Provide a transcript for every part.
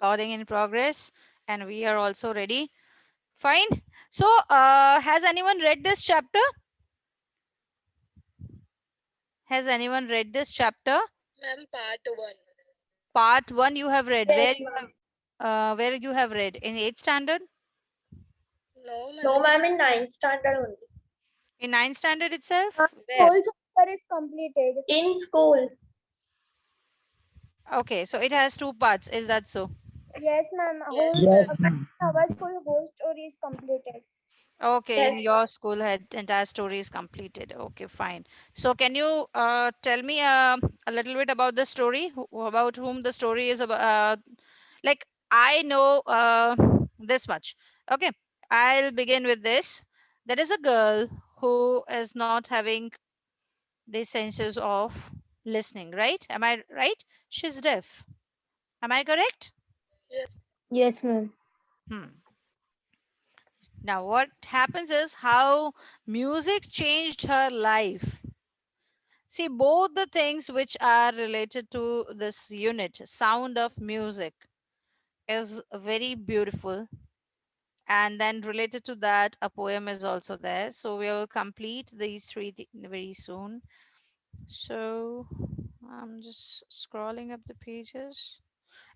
Recording in progress, and we are also ready. Fine. So, has anyone read this chapter? Has anyone read this chapter? Ma'am, part 1. Part one you have read. Yes, ma'am. Where you have read in 8th standard? No, No, ma'am. ma'am, in ninth standard only. In 9th standard Ma'am, itself? Where? whole chapter is completed. In school. Okay, so it has two parts. Is that so? Yes, ma'am. Yes, Whole ma'am. our school whole story is completed. Okay, in Yes. your school had entire story is completed. Okay, fine. So can you tell me a little bit about the story? About whom the story is about? Like I know this much. Okay, I'll begin with this. There is a girl who is not having the senses of listening, right? Am I right? She's deaf. Am I correct? Yes. Yes, ma'am. Hmm. Now, what happens is how music changed her life. See, both the things which are related to this unit, sound of music, is very beautiful. And then related to that, a poem is also there. So we will complete these three very soon. So I'm just scrolling up the pages.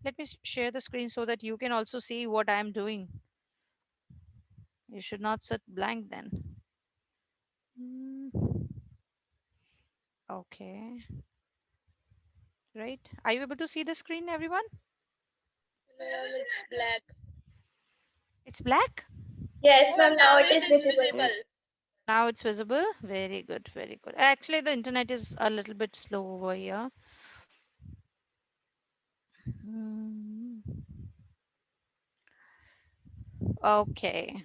Let me share the screen so that you can also see what I'm doing. You should not sit blank then. Mm, okay, right. Are you able to see the screen, everyone? No, ma'am, it's black. It's black. Yes, No, ma'am, ma'am, now now it it is is visible. visible. Now it's visible. Very good, very good. Actually, the internet is a little bit slow over here. Hmm. Okay.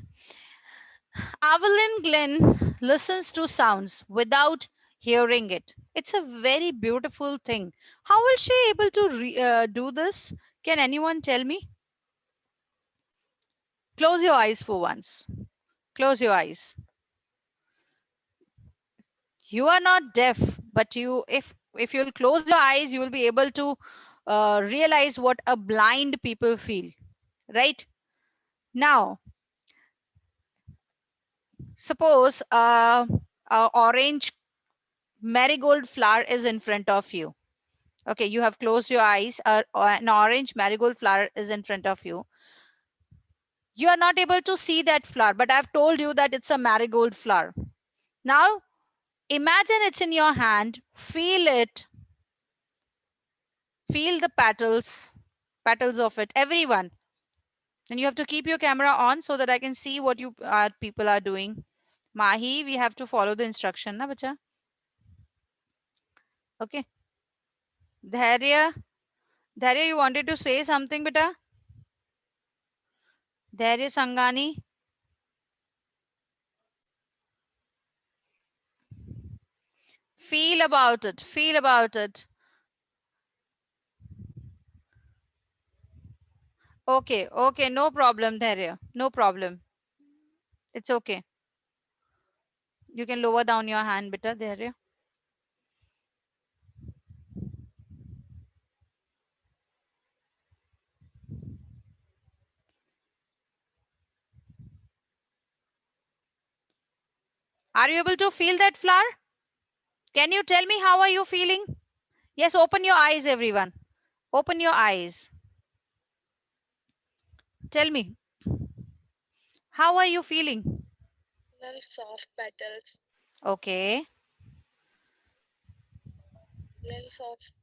Evelyn Glenn listens to sounds without hearing it. It's a very beautiful thing. How will she able to do this? Can anyone tell me? Close your eyes for once. Close your eyes. You are not deaf, but you, if you'll close your eyes, you will be able to realize what a blind people feel. Right now, suppose a orange marigold flower is in front of you. Okay, you have closed your eyes. An orange marigold flower is in front of you. You are not able to see that flower, but I've told you that it's a marigold flower. Now, imagine it's in your hand. Feel it. Feel the petals of it. Everyone. And you have to keep your camera on so that I can see what you people are doing. Mahi, we have to follow the instruction, na bacha? Okay. Dharya, Dharya, you wanted to say something, beta? Dharya Sangani. Feel about it. Feel about it. Okay, okay, no problem, Dharya. No problem. It's okay. You can lower down your hand, beta, Dharya. Are you able to feel that flower? Can you tell me how are you feeling? Yes, open your eyes, everyone. Open your eyes. Tell me, how are you feeling? Ma'am, soft petals. Okay. Ma'am, soft.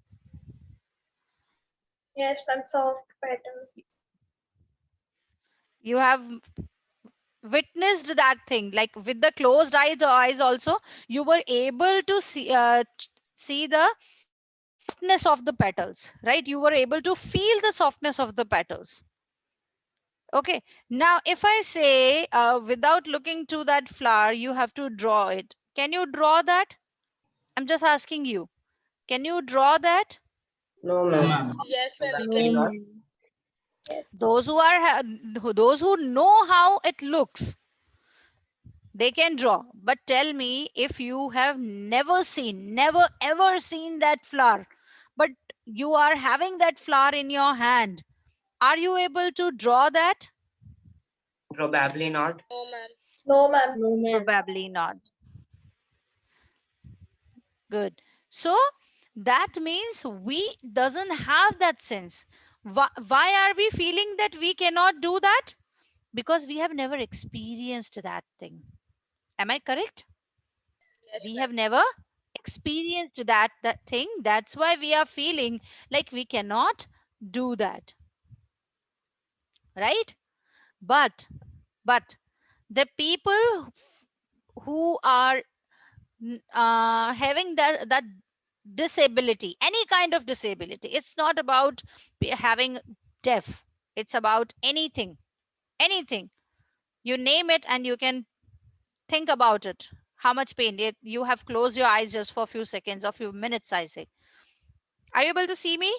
Yes, ma'am, soft pattern. You have witnessed that thing, like with the closed eyes, the eyes also, you were able to see the softness of the petals, right? You were able to feel the softness of the petals. Okay. Now, if I say without looking to that flower, you have to draw it. Can you draw that? I'm just asking you. Can you draw that? No, ma'am. Yes, ma'am, we No, can. Cannot. ma'am. Yes. Those who are those who know how it looks, they can draw. But tell me, if you have never seen, never ever seen that flower, but you are having that flower in your hand, Are you able to draw that? Probably not. No, ma'am. No, ma'am. No, ma'am. Probably not. Good. So that means we doesn't have that sense. Why are we feeling that we cannot do that? Because we have never experienced that thing. Am I correct? Yes, We ma'am. have never experienced that thing. That's why we are feeling like we cannot do that. Right? But the people who are having that disability, any kind of disability, it's not about having deaf, it's about anything you name it, and you can think about it. How much pain you have closed your eyes just for a few seconds or few minutes, I say. Are you able to see me?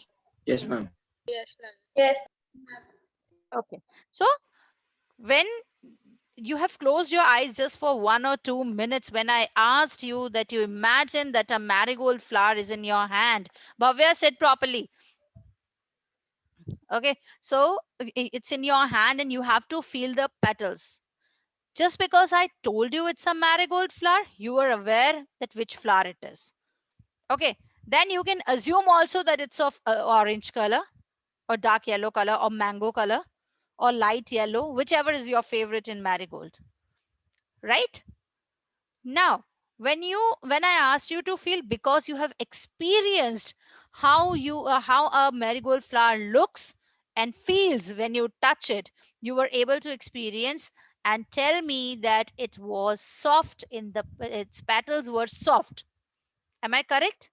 Yes, ma'am. Yes, ma'am. Yes. Okay. So when you have closed your eyes just for 1 or 2 minutes, when I asked you that you imagine that a marigold flower is in your hand, Bhavya said properly. Okay, so it's in your hand and you have to feel the petals. Just because I told you it's a marigold flower, you are aware that which flower it is. Okay, then you can assume also that it's of orange color or dark yellow color or mango color or light yellow, whichever is your favorite in marigold, right? Now, when I asked you to feel, because you have experienced how a marigold flower looks and feels when you touch it, you were able to experience and tell me that it was soft its petals were soft. Am I correct?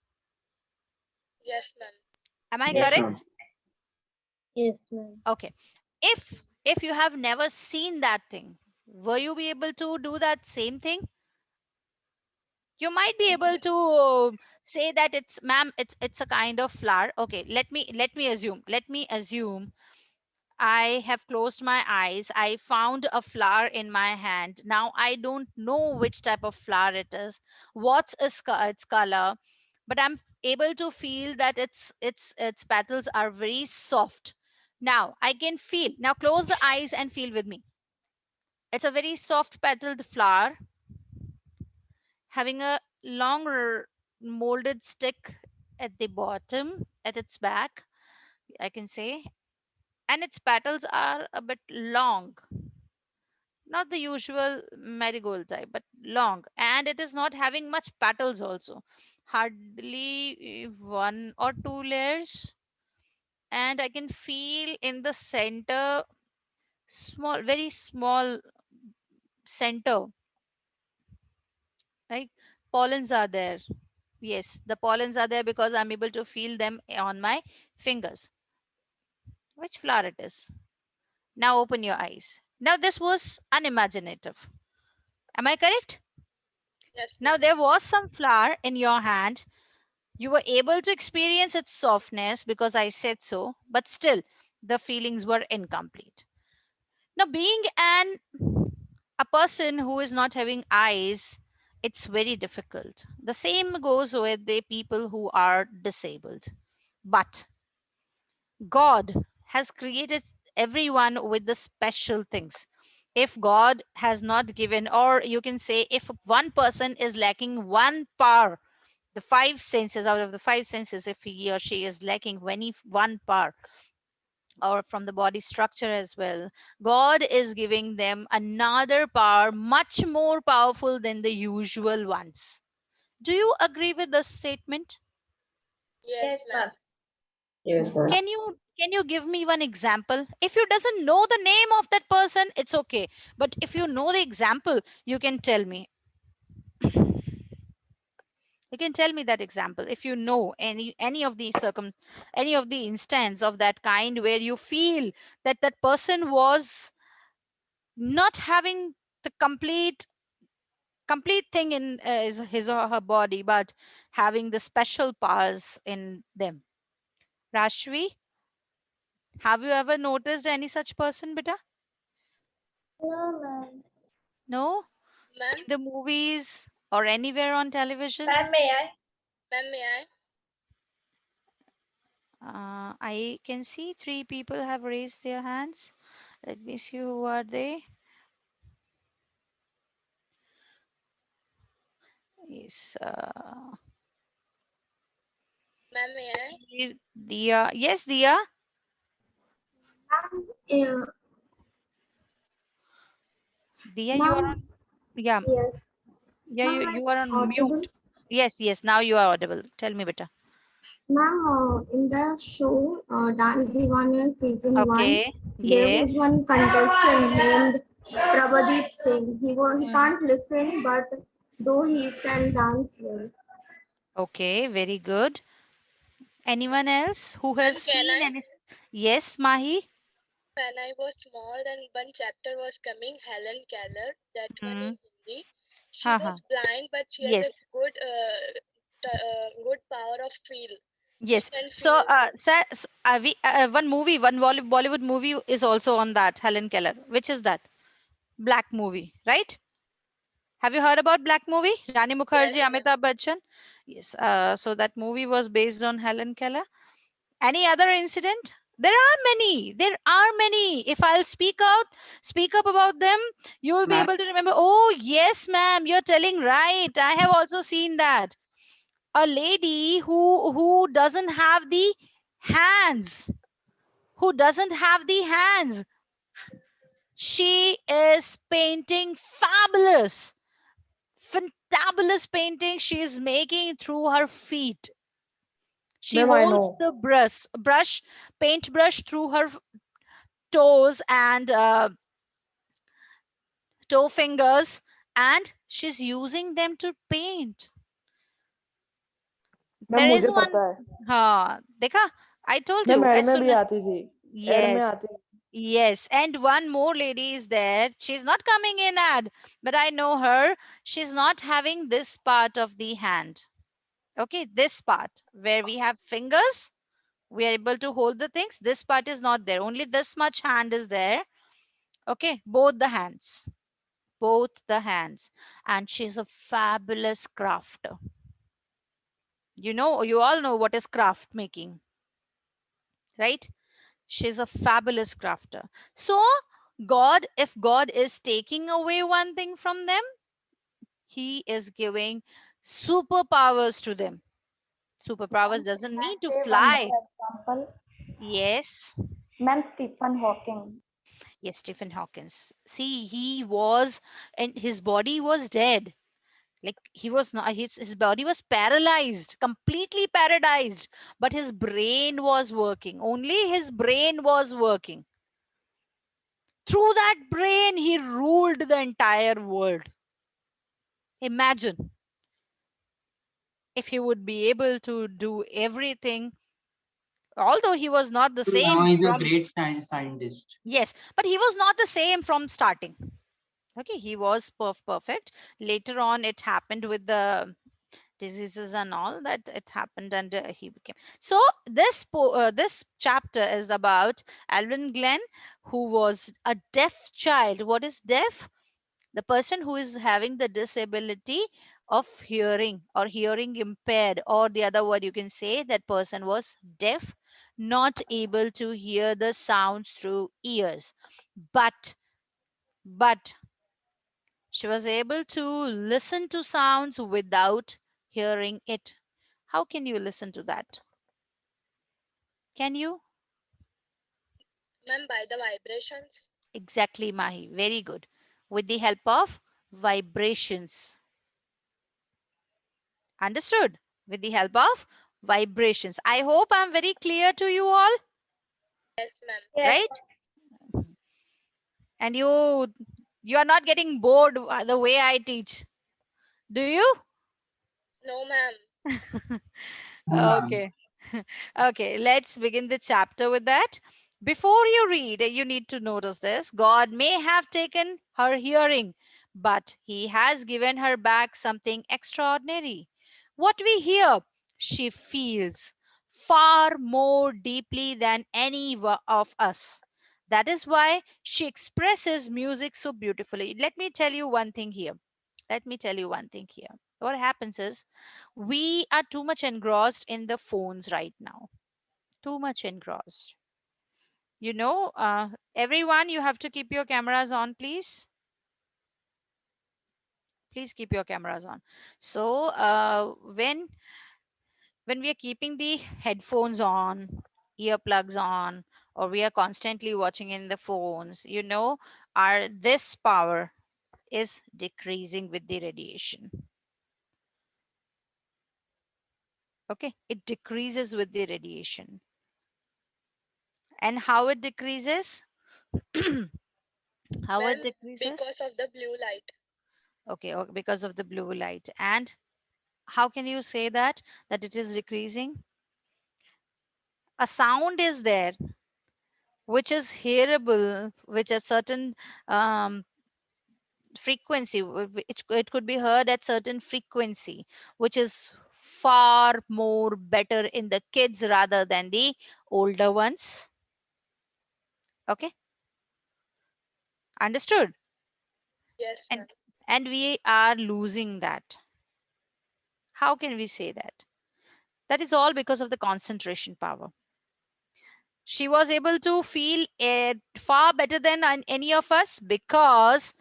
Yes, ma'am. Am I Yes, Yes, ma'am. correct? Yes, ma'am. Okay. If you have never seen that thing, will you be able to do that same thing? You might be able to say that it's, ma'am, it's a kind of flower. Okay, let me assume I have closed my eyes, I found a flower in my hand. Now I don't know which type of flower it is, its color, but I'm able to feel that its petals are very soft. Now I can feel. Now close the eyes and feel with me. It's a very soft petaled flower having a long molded stick at the bottom, at its back, I can say, and its petals are a bit long, not the usual marigold type, but long, and it is not having much petals also, hardly 1 or 2 layers. And I can feel in the center, small, very small center, right? Pollens are there. Yes, the pollens are there because I'm able to feel them on my fingers. Which flower it is? Now open your eyes. Now this was unimaginative. Am I correct? Yes, Now ma'am. there was some flower in your hand. You were able to experience its softness because I said so, but still the feelings were incomplete. Now being a person who is not having eyes, it's very difficult. The same goes with the people who are disabled. But God has created everyone with the special things. If God has not given, or you can say, if one person is lacking one power, the five senses, out of the five senses, if he or she is lacking one power, or from the body structure as well, God is giving them another power much more powerful than the usual ones. Do you agree with this statement? Yes, yes, ma'am. ma'am. Yes, ma'am. Can you give me one example? If you doesn't know the name of that person, it's okay. But if you know the example, you can tell me. You can tell me that example. If you know any of the any of the instance of that kind where you feel that that person was not having the complete thing in his or her body, but having the special powers in them. Rashvi, have you ever noticed any such person, beta? No, ma'am. No? Ma'am, In the movies or anywhere on television? Ma'am, may I? ma'am, may I? I can see three people have raised their hands. Let me see who are they. Yes, Ma'am, may I? Dia. Yes, Dia. Yeah. Dia, you are on. Ma'am, Yeah, yes. yeah. You Ma'am, you are it's on audible. mute. Yes, yes. Now you are audible. Tell me, beta. Ma'am, in the show Dance Divana season 1, Okay. there Yes. was one contestant named Prabhadeep Singh. He Mm. can't listen, but though he can dance well. Okay. Very good. Anyone else who has Ma'am, can seen I? any? Yes, Mahi. When I was small, then one chapter was coming, Helen Keller, that one Hmm. in Hindi. She Haha. was blind, but she has Yes. a good power of feel. She Yes. can So, feel. one movie, one Bollywood movie is also on that, Helen Keller. Which is that? Black movie, right? Have you heard about Black movie? Rani Mukherjee, Yes, ma'am. Amitabh Bachchan. Yes. So that movie was based on Helen Keller. Any other incident? There are many. There are many. If I'll speak up about them, you will be Ma'am, able to remember. Oh, yes, ma'am, you're telling right. I have also seen that. A lady who doesn't have the hands, who doesn't have the hands. She is painting fabulous, fantabulous painting she is making through her feet. She Ma'am, I holds know. the paintbrush through her toes and toe fingers, and she's using them to paint. Ma'am There is मुझे one. पता है हाँ देखा, I told ma'am you add as में soon भी as. आती थी add में Yes. आती थी Yes, and one more lady is there. She's not coming in ad, but I know her. She's not having this part of the hand. Okay, this part where we have fingers, we are able to hold the things. This part is not there. Only this much hand is there. Okay, both the hands, both the hands. And she's a fabulous crafter. You all know what is craft making, right? She's a fabulous crafter. So, if God is taking away one thing from them, He is giving superpowers to them. Superpowers Ma'am, doesn't can I mean to say one fly. more example? Yes, Ma'am, Stephen Hawking. yes, Stephen Hawkins. See, he was, and his body was dead. Like he was not, his body was paralyzed, completely paralyzed, but his brain was working. Only his brain was working. Through that brain, he ruled the entire world. Imagine if he would be able to do everything, although he was not the now same he's a from. great scientist. Yes, but he was not the same from starting. Okay, he was perfect. Later on, it happened with the diseases and all that it happened, and he became. So this chapter is about Alvin Glenn, who was a deaf child. What is deaf? The person who is having the disability of hearing or hearing impaired, or the other word you can say, that person was deaf, not able to hear the sounds through ears, but she was able to listen to sounds without hearing it. How can you listen to that? Can you? Ma'am, by the vibrations. Exactly, Mahi. Very good. With the help of vibrations. Understood? With the help of vibrations. I hope I'm very clear to you all, Yes, ma'am. Yes. right? And you are not getting bored the way I teach. Do you? No, ma'am. No, ma'am. Okay. Okay, let's begin the chapter with that. Before you read, you need to notice this. God may have taken her hearing, but he has given her back something extraordinary. What we hear, she feels far more deeply than any of us. That is why she expresses music so beautifully. Let me tell you one thing here. Let me tell you one thing here. What happens is we are too much engrossed in the phones right now, too much engrossed. You know, everyone, you have to keep your cameras on, please. Please keep your cameras on. So when we are keeping the headphones on, earplugs on, or we are constantly watching in the phones, you know, our this power is decreasing with the radiation. Okay, it decreases with the radiation. And how it decreases? How it Ma'am, decreases? because of the blue light. Okay, because of the blue light. And how can you say that it is decreasing? A sound is there which is hearable, which a certain um, frequency, it could be heard at certain frequency, which is far more better in the kids rather than the older ones. Okay, understood? Yes, And ma'am. we are losing that. How can we say that? That is all because of the concentration power. She was able to feel it far better than any of us because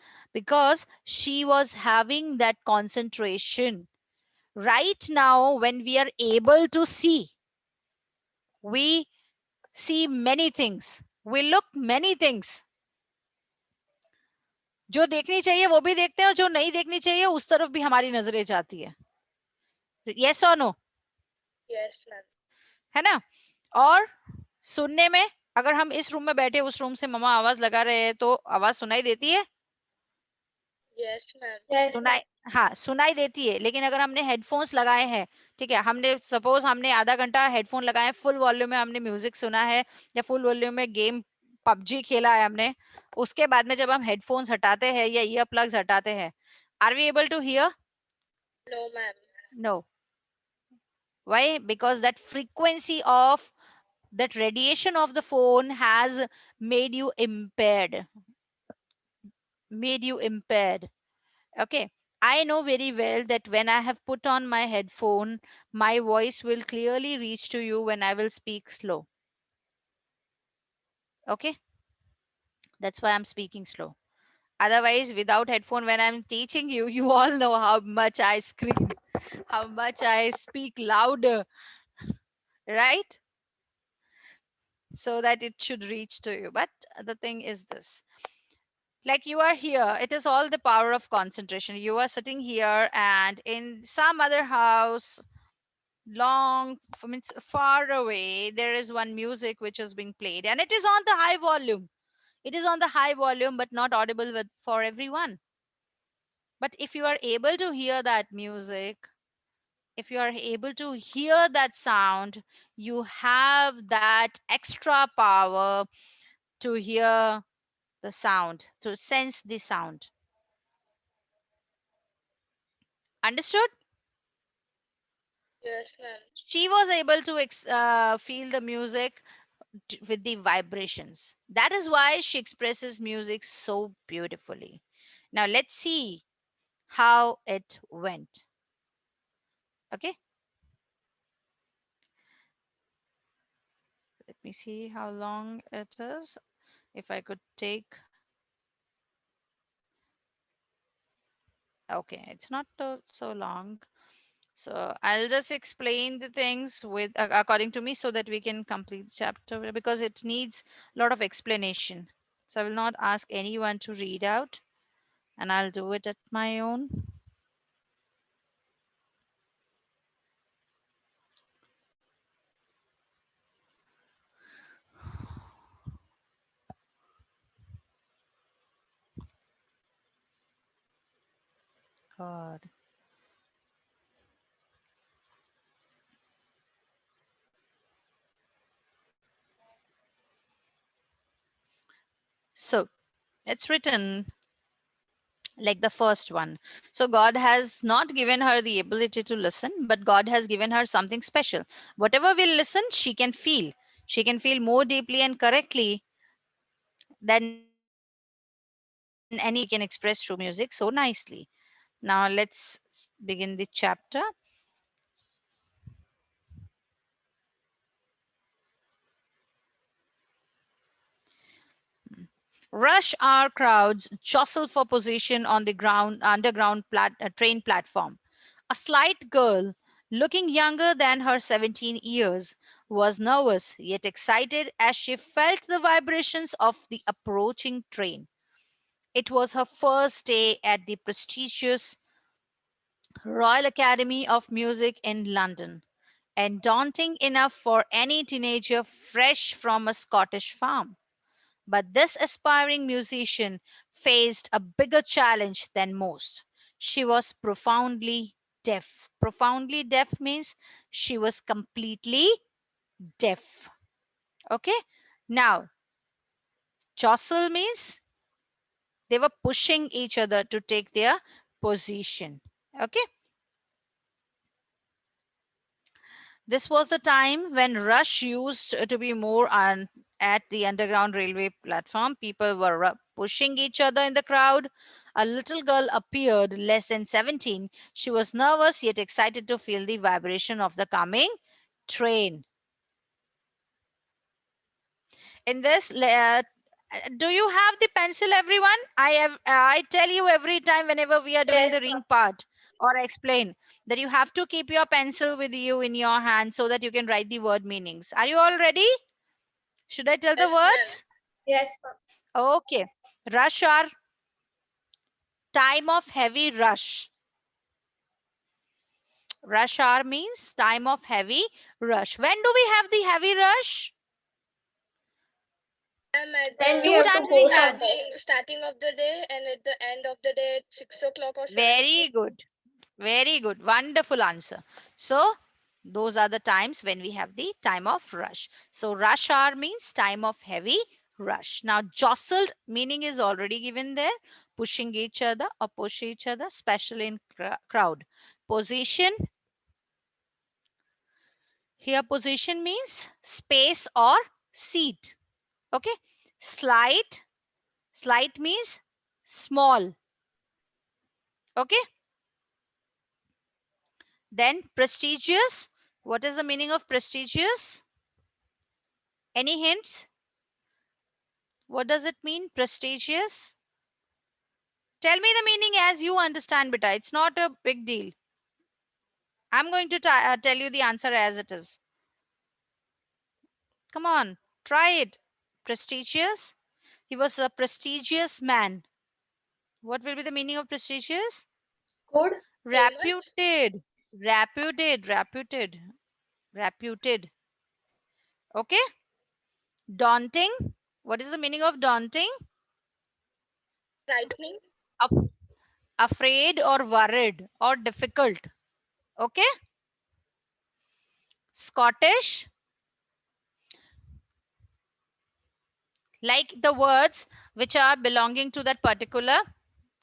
she was having that concentration. Right now when we are able to see, we see many things, we look many things. जो देखनी चाहिए वो भी देखते हैं और जो नहीं देखनी चाहिए उस तरफ भी हमारी नजरें जाती है. Yes or no? Yes, ma'am. है ना? और सुनने में, अगर हम इस रूम में बैठे उस रूम से मम्मा आवाज लगा रहे हैं तो आवाज सुनाई देती है? Yes, ma'am. Yes, सुनाई, हाँ सुनाई देती है. लेकिन अगर हमने हेडफोन्स लगाए हैं, ठीक है, हमने सपोज हमने आधा घंटा हेडफोन लगाए, फुल वॉल्यूम में हमने म्यूजिक सुना है या फुल वॉल्यूम में गेम पबजी खेला है हमने, उसके बाद में जब हम हेडफोन्स हटाते हैं या ईयर प्लग्स हटाते हैं, are we able to hear? No, ma'am. No. Why? Because that frequency of that radiation of the phone has made you impaired, made you impaired. Okay, I know very well that when I have put on my headphone, my voice will clearly reach to you when I will speak slow. Okay, that's why I'm speaking slow. Otherwise, without headphone, when I'm teaching you, you all know how much I scream, how much I speak louder, right? So that it should reach to you. But the thing is this, like you are here, it is all the power of concentration. You are sitting here and in some other house long means far away, there is one music which is being played and it is on the high volume. It is on the high volume but not audible with for everyone. But if you are able to hear that music, if you are able to hear that sound, you have that extra power to hear the sound, to sense the sound. Understood? Yes, ma'am. She was able to feel the music with the vibrations. That is why she expresses music so beautifully. Now let's see how it went. Okay, let me see how long it is. If I could take, okay, it's not so long. So I'll just explain the things with according to me so that we can complete the chapter because it needs a lot of explanation. So I will not ask anyone to read out and I'll do it at my own. God. So it's written like the first one. So God has not given her the ability to listen, but God has given her something special. Whatever will listen, she can feel. She can feel more deeply and correctly than any can express through music so nicely. Now let's begin the chapter. Rush hour crowds jostle for position on the underground train platform. A slight girl, looking younger than her 17 years, was nervous yet excited as she felt the vibrations of the approaching train. It was her first day at the prestigious Royal Academy of Music in London, and daunting enough for any teenager fresh from a Scottish farm. But this aspiring musician faced a bigger challenge than most. She was profoundly deaf. Profoundly deaf means she was completely deaf. Okay. Now, jostle means they were pushing each other to take their position. Okay. This was the time when rush used to be more on at the underground railway platform. People were pushing each other in the crowd. A little girl appeared, less than 17. She was nervous yet excited to feel the vibration of the coming train. In this, do you have the pencil, everyone? I tell you every time whenever we are doing Yes, the ring part or explain that you have to keep your pencil with you in your hand so that you can write the word meanings. Are you all ready? Should I tell the yes, ma'am. words? Yes, ma'am. Okay. Rush hour, time of heavy rush. Rush hour means time of heavy rush. When do we have the heavy rush? Ma'am, at Then we Two have the to times we post have. our starting of the day and at the end of the day at 6 o'clock or 7 o'clock. Very good. Very good. Wonderful answer. So those are the times when we have the time of rush. So rush hour means time of heavy rush. Now jostled meaning is already given there. Pushing each other or push each other, especially in crowd. Position. Here position means space or seat. Okay. Slight. Slight means small. Okay. Then prestigious. What is the meaning of prestigious? Any hints? What does it mean? Prestigious? Tell me the meaning as you understand, beta. It's not a big deal. I'm going to tell you the answer as it is. Come on, try it. Prestigious? He was a prestigious man. What will be the meaning of prestigious? good. Famous. Reputed. Reputed. Reputed. Reputed. Okay. Daunting. What is the meaning of daunting? Frightening. Af- Afraid or worried or difficult. Okay. Scottish. Like the words which are belonging to that particular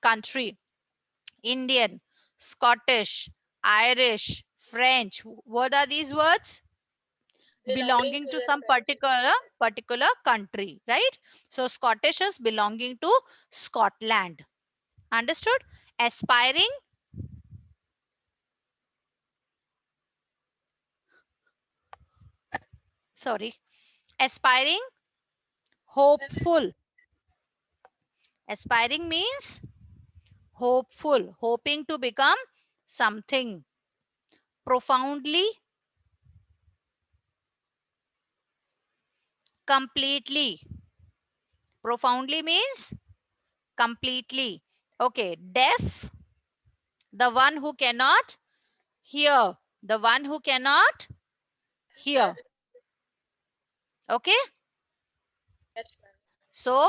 country. Indian, Scottish, Irish, French. What are these words? Belonging Belonging to to the some country. particular country, right? So Scottish is belonging to Scotland. Understood? Aspiring. Sorry. Aspiring, hopeful. Aspiring means hopeful, hoping to become something. Profoundly, completely. Profoundly means completely. Okay, deaf, the one who cannot hear. The one who cannot Ma'am. hear. Okay, Yes, ma'am. so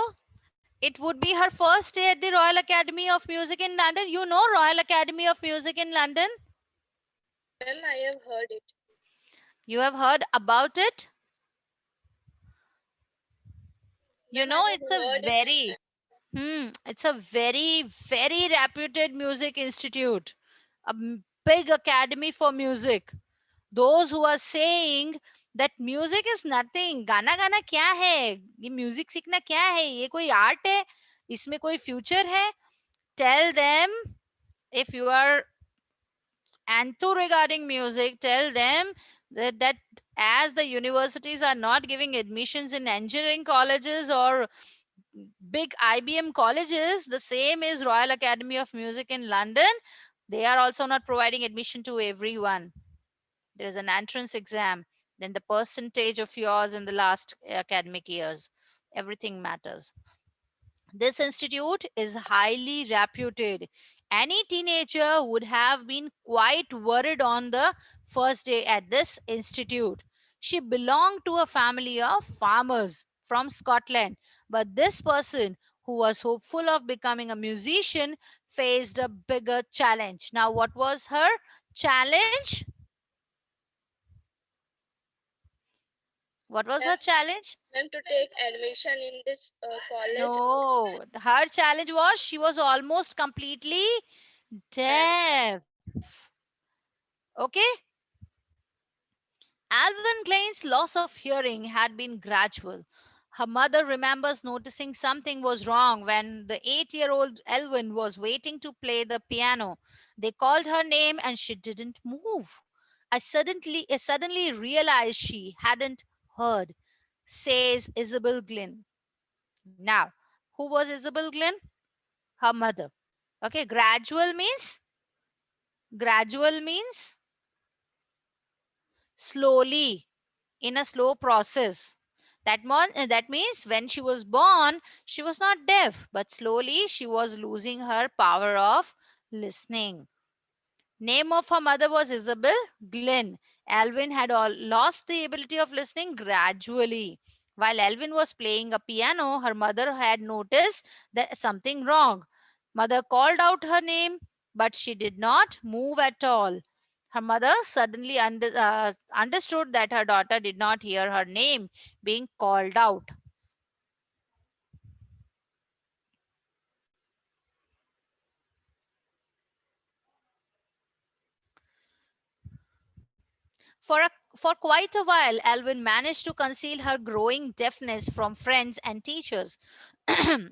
it would be her first day at the Royal Academy of Music in London. You know Royal Academy of Music in London? Ma'am, I have heard it. You have heard about it? You Ma'am, know I have it's a heard it. very it's a very reputed music institute, a big academy for music. Those who are saying that music is nothing, गाना गाना क्या है, ये music सीखना क्या है, ये कोई आर्ट है, इसमें कोई फ्यूचर है, tell them, if you are enthu regarding music, tell them that as the universities are not giving admissions in engineering colleges or big IBM colleges, the same is Royal Academy of Music in London. They are also not providing admission to everyone. There is an entrance exam, then the percentage of yours in the last academic years. Everything matters. This institute is highly reputed. Any teenager would have been quite worried on the first day at this institute. She belonged to a family of farmers from Scotland, but this person who was hopeful of becoming a musician faced a bigger challenge. Now, what was her challenge? What was her Ma'am, challenge? ma'am, to take admission in this college. No, her challenge was she was almost completely deaf. Okay. Alvin Klein's loss of hearing had been gradual. Her mother remembers noticing something was wrong when the 8-year-old Elvin was waiting to play the piano. They called her name and she didn't move. I suddenly realized she hadn't heard, says Isabel Glynn. Now, who was Isabel Glynn? Her mother. Okay, gradual means slowly, in a slow process. That means when she was born, she was not deaf, but slowly she was losing her power of listening. Name of her mother was Isabel Glynn. Alvin had lost the ability of listening gradually. While Alvin was playing a piano, her mother had noticed that something wrong. Mother called out her name, but she did not move at all. Her mother suddenly understood that her daughter did not hear her name being called out. For, a, for quite a while, Alvin managed to conceal her growing deafness from friends and teachers.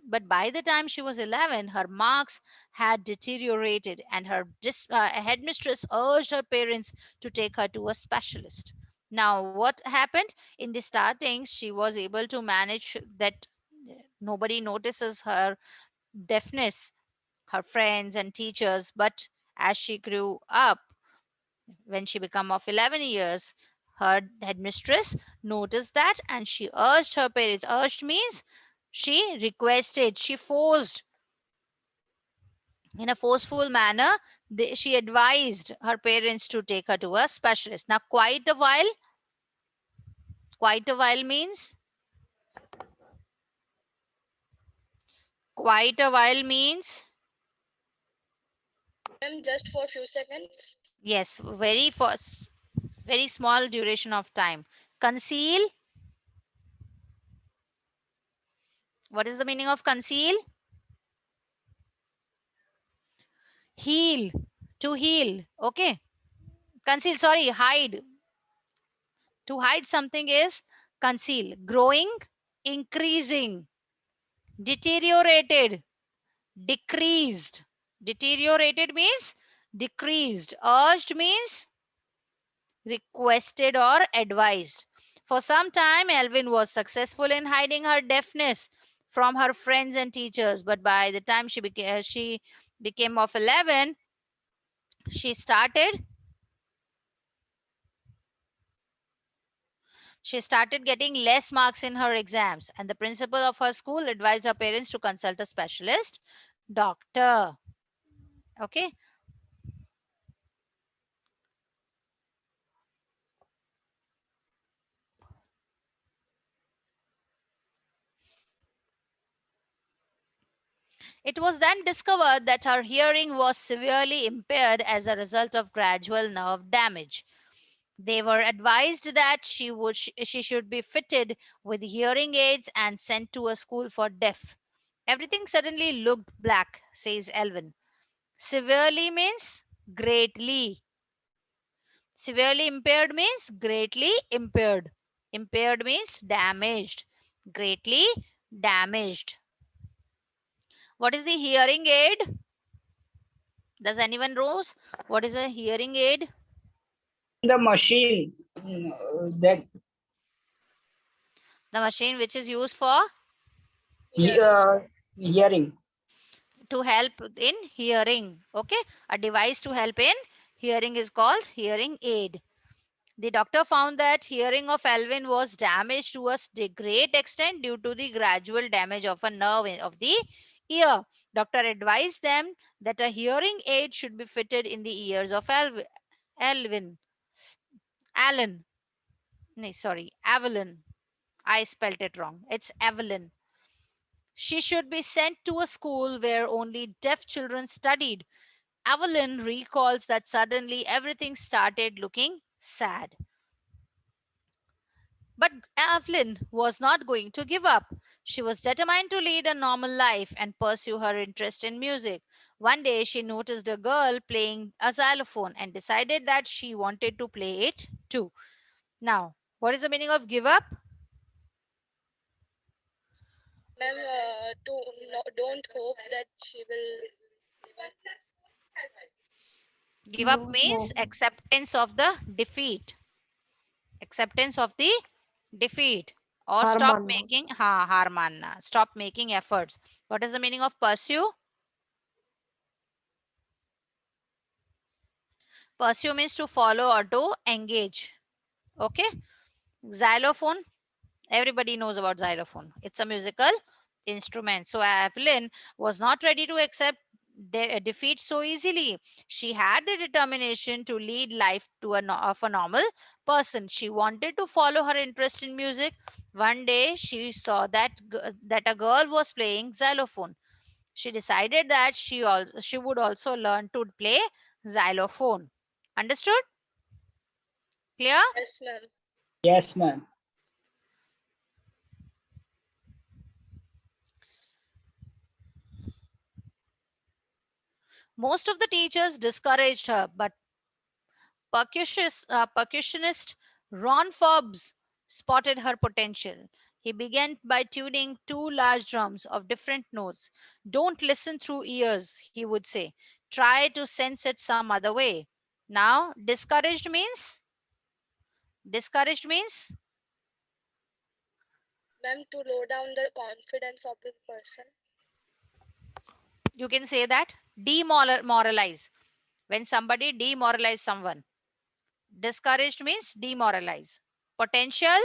But by the time she was 11, her marks had deteriorated, and her headmistress urged her parents to take her to a specialist. Now, what happened? In the starting, she was able to manage that nobody notices her deafness, her friends and teachers. But as she grew up, when she became of 11 years, her headmistress noticed that and she urged her parents. Urged means she requested, she forced, in a forceful manner, she advised her parents to take her to a specialist. Now, quite a while means, quite a while means, Ma'am, just for few seconds. yes, very small duration of time. Conceal, what is the meaning of conceal? Heal, to heal, okay. Conceal, sorry, hide. To hide something is conceal. Growing, increasing. Deteriorated, decreased. Deteriorated means decreased. Urged means requested or advised. For some time, Elvin was successful in hiding her deafness from her friends and teachers, but by the time she became of 11, she started She started getting less marks in her exams, and the principal of her school advised her parents to consult a specialist doctor. Okay. It was then discovered that her hearing was severely impaired as a result of gradual nerve damage. They were advised that she should be fitted with hearing aids and sent to a school for deaf. Everything suddenly looked black, says Elvin. Severely means greatly. Severely impaired means greatly impaired. Impaired means damaged. Greatly damaged. What is the hearing aid? Does anyone knows what is a hearing aid? The machine that The machine which is used for Hearing. To help in hearing. Okay, a device to help in hearing is called hearing aid. The doctor found that hearing of Alvin was damaged to a great extent due to the gradual damage of a nerve of the ear. Doctor advised them that a hearing aid should be fitted in the ears of Alvin. Alan. No, sorry, Evelyn. I spelt it wrong. It's Evelyn. She should be sent to a school where only deaf children studied. Evelyn recalls that suddenly everything started looking sad. But Evelyn was not going to give up. She was determined to lead a normal life and pursue her interest in music. One day, she noticed a girl playing a xylophone and decided that she wanted to play it too. Now, what is the meaning of give up? Ma'am, don't hope that she will. Give up Lose means hope. acceptance of the defeat. Acceptance of the defeat. Or हार stop मानना. making, har manna. Stop making efforts. What is the meaning of pursue? Pursue means to follow or to engage. Okay. Xylophone. Everybody knows about xylophone. It's a musical instrument. So Evelyn was not ready to accept defeat so easily. She had the determination to lead life to of a normal person. She wanted to follow her interest in music. One day she saw that a girl was playing xylophone. She decided that she would also learn to play xylophone. Understood? Clear? Yes, ma'am. Yes, ma'am. Most of the teachers discouraged her, but percussionist Ron Forbes spotted her potential. He began by tuning two large drums of different notes. Don't listen through ears, he would say. Try to sense it some other way. Now, discouraged means Ma'am, to low down the confidence of the person. you can say that demoralize. When somebody demoralize someone, discouraged means demoralize. Potential,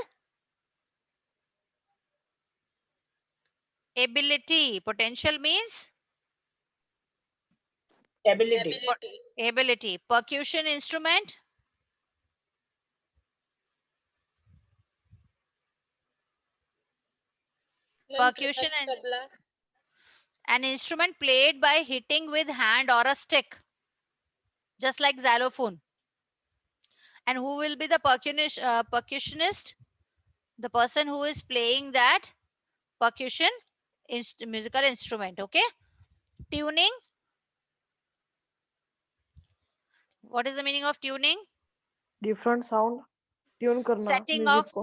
ability. Potential means Ability. Ability. ability. Percussion instrument, Ma'am, percussion and tabla. an instrument played by hitting with hand or a stick, just like xylophone. And who will be the percussionist? The person who is playing that percussion musical instrument. Okay. Tuning. What is the meaning of tuning? Different sound. Tune करना Setting music of को.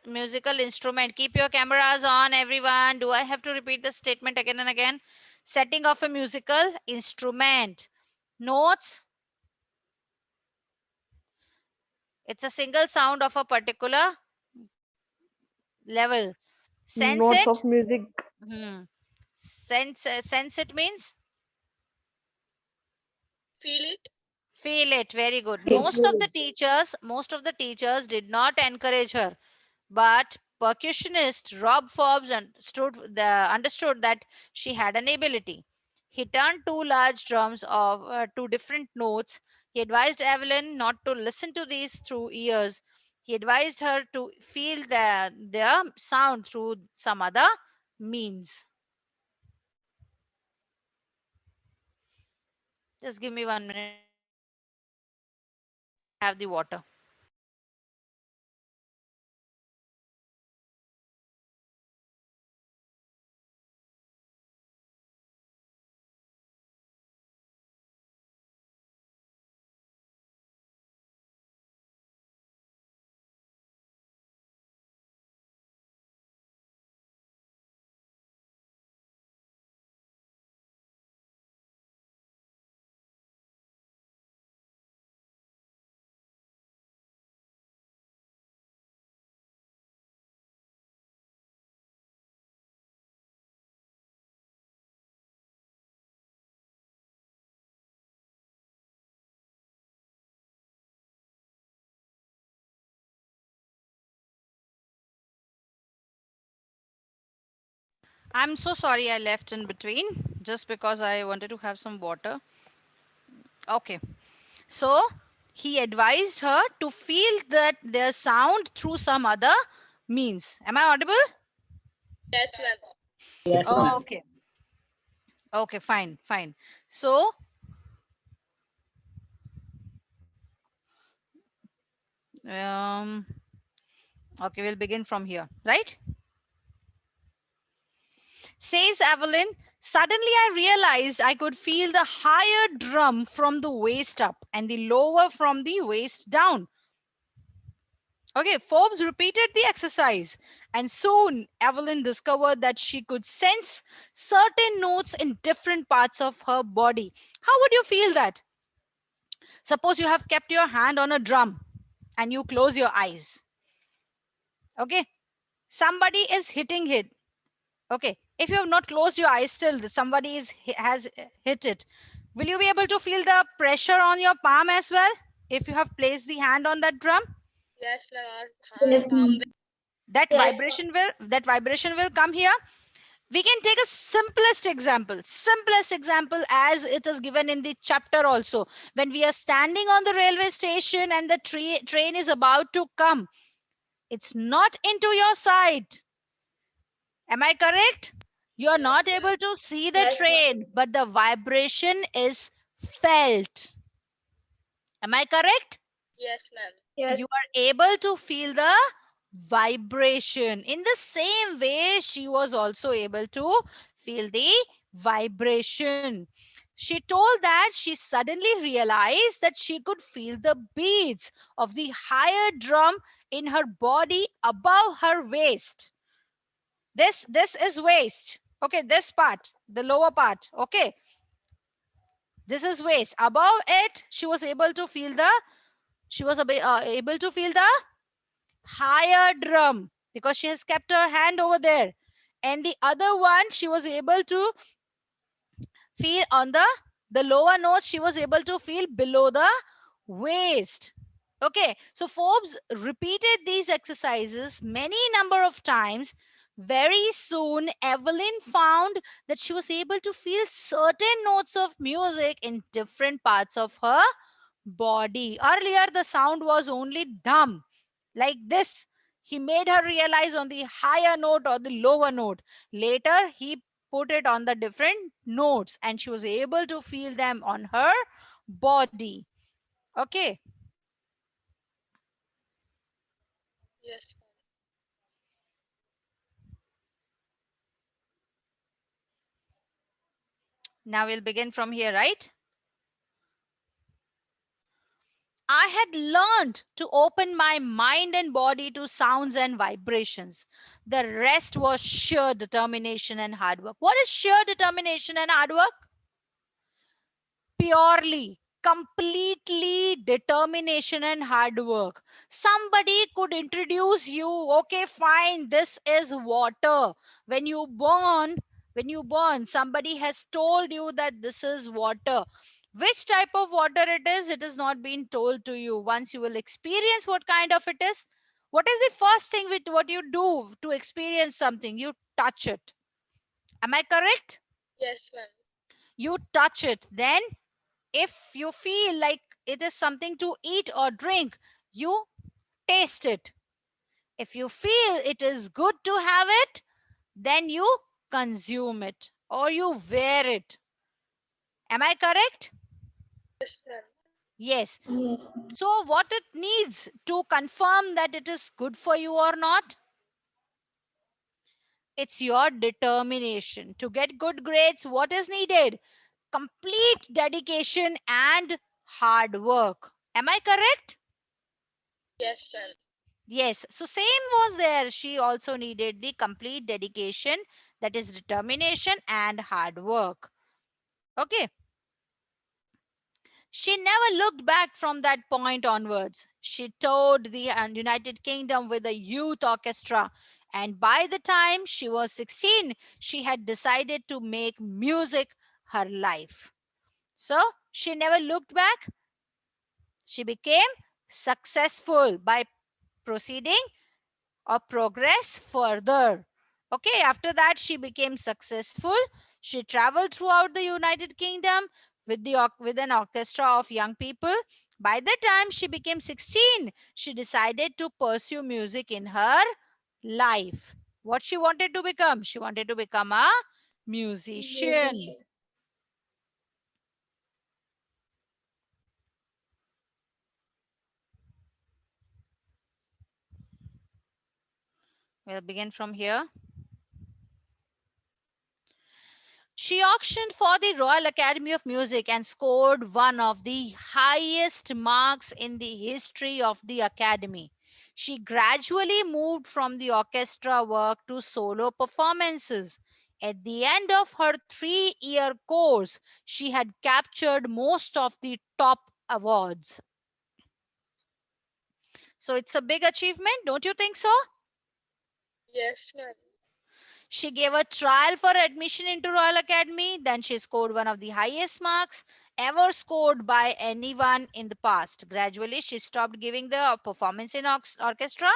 musical instrument. Keep your cameras on, everyone. Do I have to repeat the statement again and again? Setting of a musical instrument. Notes. It's a single sound of a particular level. Sense Notes it. of music. Hmm. Sense it means Feel it. feel it. Very good. Feel Most of the teachers did not encourage her, but percussionist Rob Forbes understood that she had an ability. He turned two large drums of two different notes. He advised Evelyn not to listen to these through ears. He advised her to feel the sound through some other means. Just give me 1 minute. Have the water. I'm so sorry I left in between just because I wanted to have some water. Okay. So he advised her to feel that their sound through some other means. Am I audible? Yes, ma'am. Yes, Oh, ma'am. okay. Okay, fine, fine. So, um, okay, we'll begin from here, right? Says Evelyn, suddenly I realized I could feel the higher drum from the waist up and the lower from the waist down. Okay, Forbes repeated the exercise, and soon Evelyn discovered that she could sense certain notes in different parts of her body. How would you feel that? Suppose you have kept your hand on a drum and you close your eyes. Okay, somebody is hitting it. Okay, if you have not closed your eyes still, somebody has hit it. Will you be able to feel the pressure on your palm as well if you have placed the hand on that drum? Yes, ma'am. Yes, Palm. ma'am. That vibration will come here. We can take a simplest example as it is given in the chapter also. When we are standing on the railway station and the train is about to come, it's not into your sight. Am I correct? You are Yes, not ma'am. able to see the train, but the vibration is felt. Am I correct? Yes, ma'am. You are able to feel the vibration. In the same way, she was also able to feel the vibration. She told that she suddenly realized that she could feel the beats of the higher drum in her body above her waist. This is waist. Okay, this part, the lower part. Okay, this is waist. Above it, she was able to feel the able to feel the higher drum because she has kept her hand over there, and the other one she was able to feel on the lower notes. She was able to feel below the waist. Okay, so Forbes repeated these exercises many number of times. Very soon Evelyn found that she was able to feel certain notes of music in different parts of her body. Earlier the sound was only dumb like this. He made her realize on the higher note or the lower note. Later, he put it on the different notes and she was able to feel them on her body. Okay. Yes, ma'am. Now we'll begin from here, right? I had learned to open my mind and body to sounds and vibrations. The rest was sheer determination and hard work. What is sheer determination and hard work? Purely, completely determination and hard work. Somebody could introduce you, okay, fine, this is water. When you born, somebody has told you that this is water. Which type of water it is not been told to you. Once you will experience what kind of it is, what is the first thing with what you do to experience something? You touch it. Am I correct? Yes, ma'am. You touch it. Then if you feel like it is something to eat or drink, you taste it. If you feel it is good to have it, then you consume it or you wear it. Am I correct? Yes, ma'am. Yes. Yes. So, what it needs to confirm that it is good for you or not? It's your determination. To get good grades, what is needed? Complete dedication and hard work. Am I correct? Yes, ma'am. Yes, so same was there. She also needed the complete dedication, that is determination and hard work. Okay. She never looked back from that point onwards. She toured the United Kingdom with a youth orchestra. And by the time she was 16, she had decided to make music her life. So she never looked back. She became successful by proceeding or progress further. Okay, after that, she became successful. She traveled throughout the United Kingdom with an orchestra of young people. By the time she became 16, she decided to pursue music in her life. What she wanted to become? She wanted to become a musician. Musician. We'll begin from here. She auctioned for the Royal Academy of Music and scored one of the highest marks in the history of the Academy. She gradually moved from the orchestra work to solo performances. At the end of her 3-year course, she had captured most of the top awards. So it's a big achievement, don't you think so? Yes, ma'am. She gave a trial for admission into Royal Academy. Then she scored one of the highest marks ever scored by anyone in the past. Gradually, she stopped giving the performance in orchestra.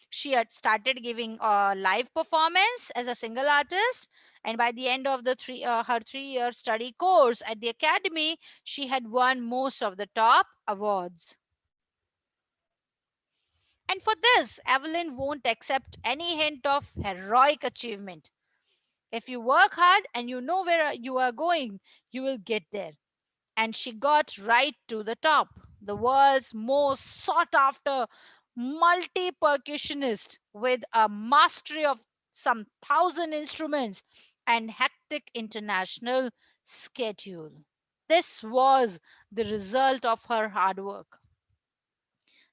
She had started giving a live performance as a single artist. And by the end of her 3-year study course at the academy, she had won most of the top awards. And for this, Evelyn won't accept any hint of heroic achievement. If you work hard and you know where you are going, you will get there. And she got right to the top. The world's most sought after multi percussionist with a mastery of some 1,000 instruments and hectic international schedule. This was the result of her hard work.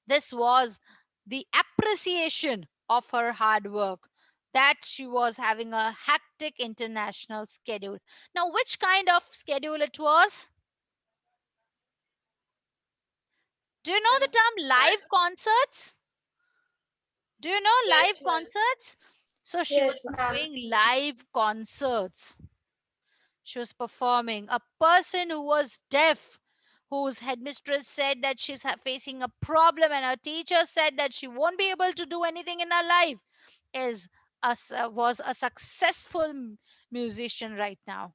This was the appreciation of her hard work, that she was having a hectic international schedule. Now, which kind of schedule it was? Do you know the term live concerts? Do you know live Yes, ma'am. concerts? So she was Yes, ma'am. doing live concerts. She was performing. A person who was deaf, whose headmistress said that she's facing a problem, and her teacher said that she won't be able to do anything in her life, is was a successful musician right now,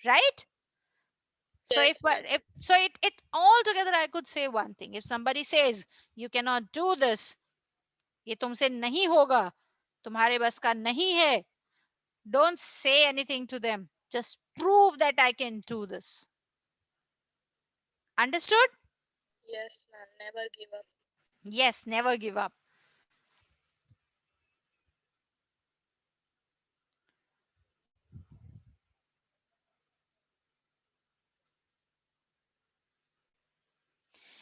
right? So Yes, ma'am. if so it all together, I could say one thing. If somebody says you cannot do this, ये तुमसे नहीं होगा, तुम्हारे बस का नहीं है, don't say anything to them. Just prove that I can do this. Understood? Yes, ma'am. Never give up. Yes, never give up.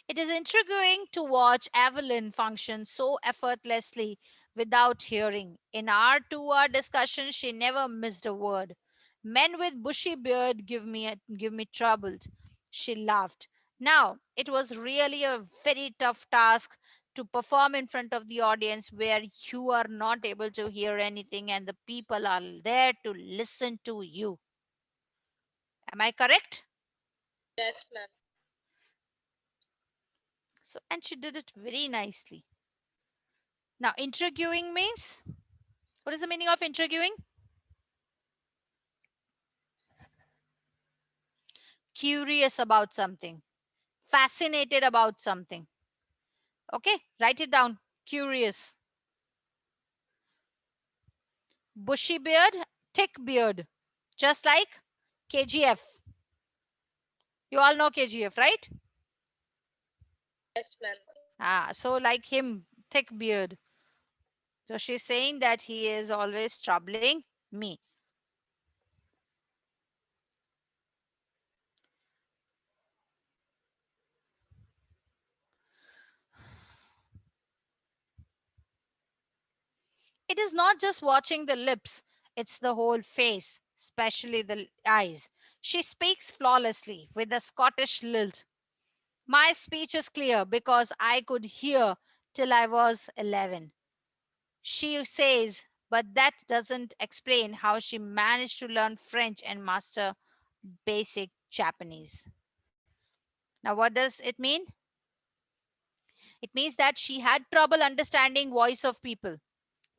It is intriguing to watch Evelyn function so effortlessly without hearing. In our 2-hour discussion, she never missed a word. Men with bushy beard give me trouble. She laughed. Now, it was really a very tough task to perform in front of the audience where you are not able to hear anything and the people are there to listen to you. Am I correct? Yes, ma'am. So, and she did it very nicely. Now, interviewing means, what is the meaning of interviewing? Curious about something, fascinated about something. Okay, write it down. Curious. Bushy beard, thick beard, just like KGF. You all know KGF, right? Yes, ma'am. So like him, thick beard. So she's saying that he is always troubling me. It is not just watching the lips, it's the whole face, especially the eyes. She speaks flawlessly with a Scottish lilt. My speech is clear because I could hear till I was 11. She says, but that doesn't explain how she managed to learn French and master basic Japanese. Now, what does it mean? It means that she had trouble understanding voice of people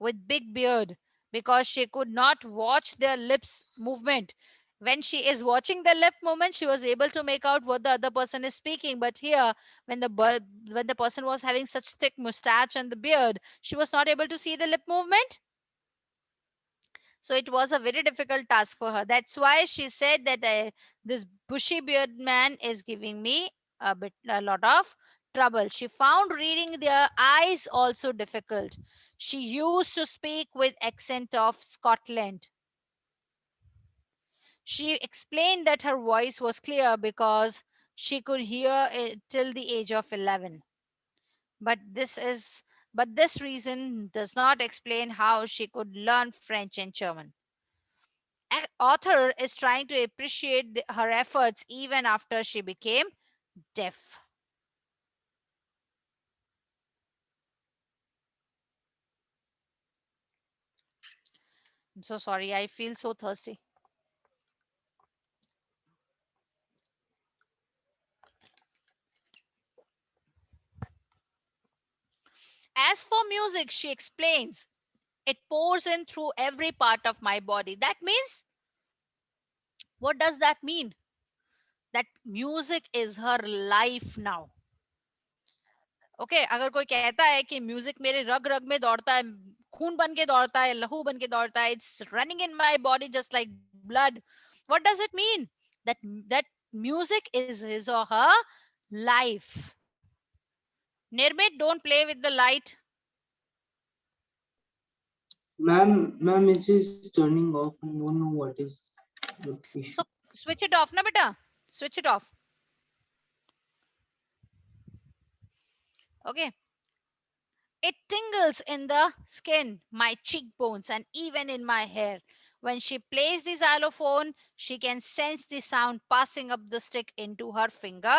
with big beard because she could not watch their lips movement. When she is watching the lip movement, she was able to make out what the other person is speaking. But here, when the person was having such thick mustache and the beard, she was not able to see the lip movement. So it was a very difficult task for her. That's why she said that this bushy beard man is giving me a lot of trouble. She found reading their eyes also difficult. She used to speak with accent of Scotland. She explained that her voice was clear because she could hear it till the age of 11. But this reason does not explain how she could learn French and German. Author is trying to appreciate her efforts even after she became deaf. I'm so sorry. I feel so thirsty. As for music, she explains, it pours in through every part of my body. That means, what does that mean? That music is her life now. Okay अगर कोई कहता है कि music मेरे रग रग में दौड़ता है, खून बन के दौड़ता है, लहू बन के दौड़ता है, it's running in my body just like blood, what does it mean? That music is his और हर लाइफ. निर्मित, don't play with the light. Ma'am, it is turning off. I don't know what is the issue. Switch it of ना बेटा, switch it of. Okay. It tingles in the skin, my cheekbones, and even in my hair. When she plays the xylophone, she can sense the sound passing up the stick into her finger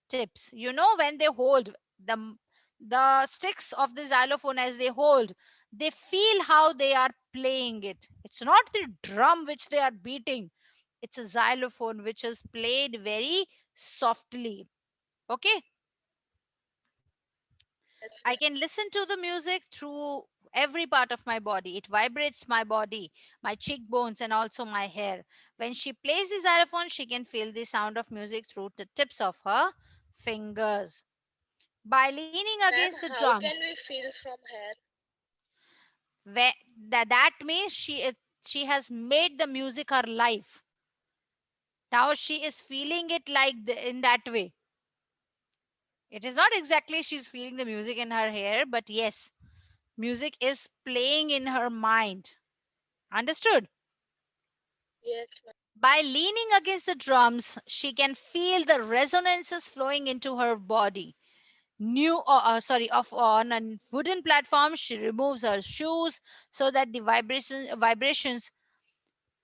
tips. You know, when they hold the sticks of the xylophone, as they hold, they feel how they are playing it. It's not the drum which they are beating. It's a xylophone which is played very softly. Okay. Yes, I can listen to the music through every part of my body. It vibrates my body, my cheekbones, and also my hair. When she plays the xylophone, she can feel the sound of music through the tips of her fingers. By leaning ma'am, against the how drum, can we feel from here? where, that means she has made the music her life. Now she is feeling it like in that way. It is not exactly she's feeling the music in her hair, but yes, music is playing in her mind. Understood? Yes, ma'am. By leaning against the drums, she can feel the resonances flowing into her body. On a wooden platform, she removes her shoes so that the vibrations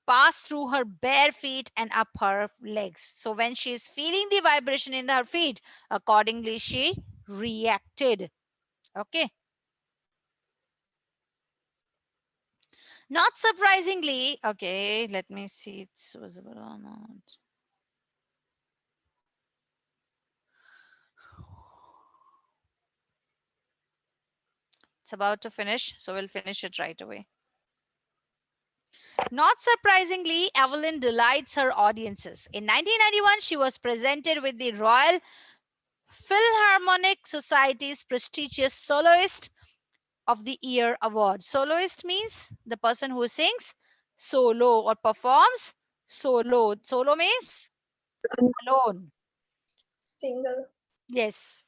pass through her bare feet and up her legs. So when she is feeling the vibration in her feet, accordingly she reacted. Okay. Not surprisingly, okay, let me see it's visible or not. It's about to finish, so we'll finish it right away. Not surprisingly, Evelyn delights her audiences. In 1991, she was presented with the Royal Philharmonic Society's prestigious Soloist of the Year award. Soloist means the person who sings solo or performs solo. Solo means alone. Single. Yes.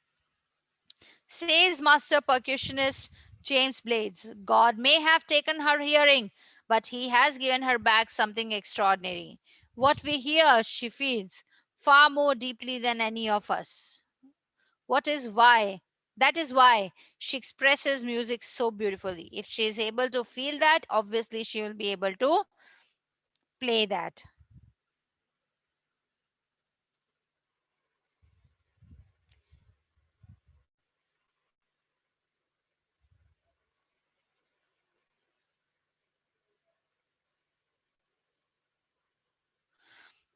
Says master percussionist James Blades. God may have taken her hearing, but he has given her back something extraordinary. What we hear, she feels far more deeply than any of us. What is why? That is why she expresses music so beautifully. If she is able to feel that, obviously she will be able to play that.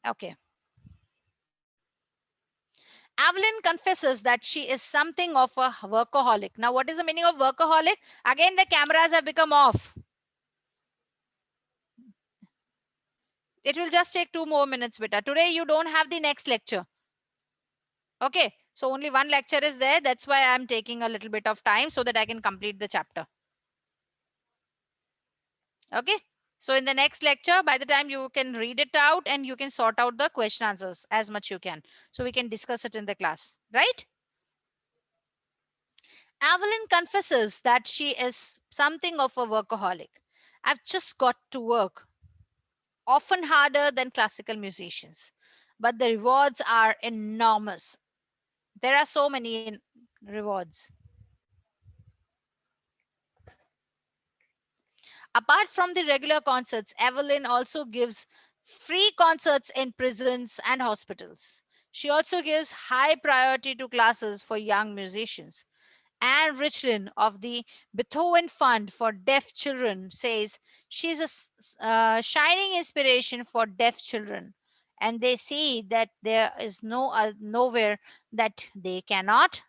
Okay. Evelyn confesses that she is something of a workaholic. Now, what is the meaning of workaholic? Again, the cameras have become off. It will just take 2 more minutes, beta. Today you don't have the next lecture. Okay, so only one lecture is there. That's why I'm taking a little bit of time so that I can complete the chapter. Okay, so in the next lecture, by the time you can read it out and you can sort out the question answers as much you can, so we can discuss it in the class, right? Evelyn confesses that she is something of a workaholic. I've just got to work, often harder than classical musicians, but the rewards are enormous. There are so many rewards. Apart from the regular concerts, Evelyn also gives free concerts in prisons and hospitals. She also gives high priority to classes for young musicians. Anne Richlin of the Beethoven Fund for Deaf Children says she's a shining inspiration for deaf children, and they see that there is nowhere that they cannot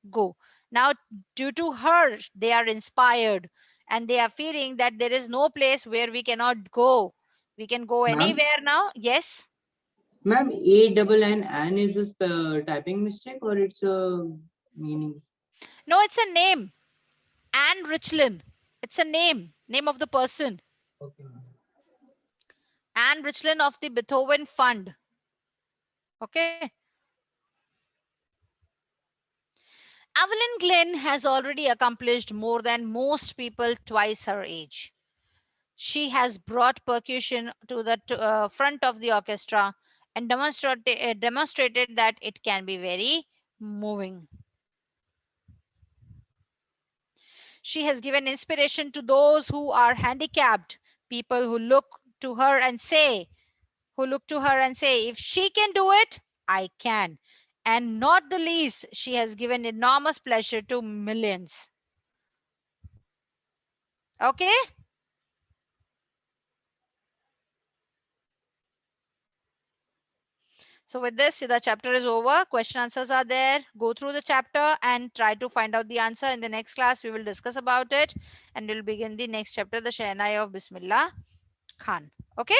go. Now, due to her, they are inspired and they are feeling that there is no place where we cannot go. We can go Ma'am, anywhere now. Yes. ma'am, A double N is a typing mistake or it's a meaning? No, it's a name. Anne Richlin. It's a name of the person. Okay, ma'am. Anne Richlin of the Beethoven Fund. Okay. Evelyn Glenn has already accomplished more than most people twice her age. She has brought percussion to the front of the orchestra and demonstrated that it can be very moving. She has given inspiration to those who are handicapped, people who look to her and say, if she can do it, I can. And not the least, she has given enormous pleasure to millions. Okay. So with this, the chapter is over. Question answers are there. Go through the chapter and try to find out the answer. In the next class, we will discuss about it and we'll begin the next chapter, the Shehnai of Bismillah Khan. Okay.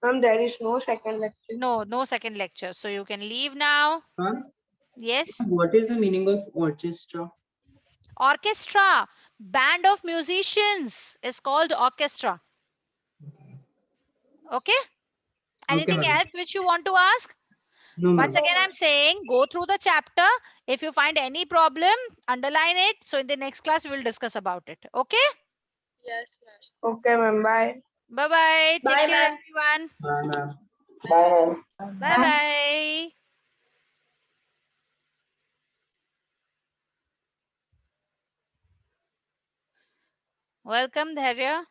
Ma'am, there is no second lecture. No second lecture. So you can leave now. Ma'am, Yes. what is the meaning of orchestra? Orchestra, band of musicians is called orchestra. Okay. Okay, Anything ma'am. else which you want to ask? No, Once ma'am. again, I'm saying go through the chapter. If you find any problem, underline it. So in the next class, we will discuss about it. Okay. Yes, ma'am. Okay, ma'am. Bye. Bye-bye. Take Bye, care, ma'am. everyone. Bye, ma'am. Bye. Bye-bye. Welcome, Dharya.